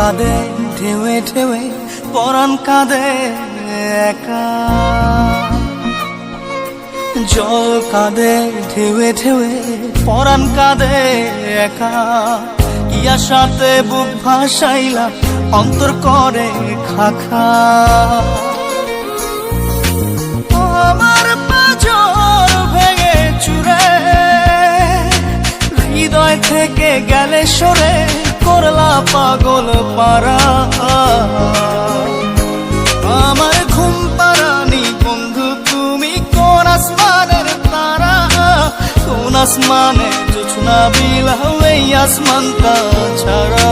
কাঁদে ঢেউে ঢেউে পরাণ কাঁদে একা, জল কাঁদে ঢেউে ঢেউে পরাণ কাঁদে একা। কি আশাতে বুক ভাসাইলা অন্তর করে খাখা, আমার পাঁজর ভেঙে চুরে হৃদয় থেকে গেলে সরে করলা পাগল পারা। আমার ঘুম পাড়ানি বন্ধু তুমি কোন আসমানের তারা, কোন আসমানে জোছনা বিলাও এই আসমানটা ছাড়া।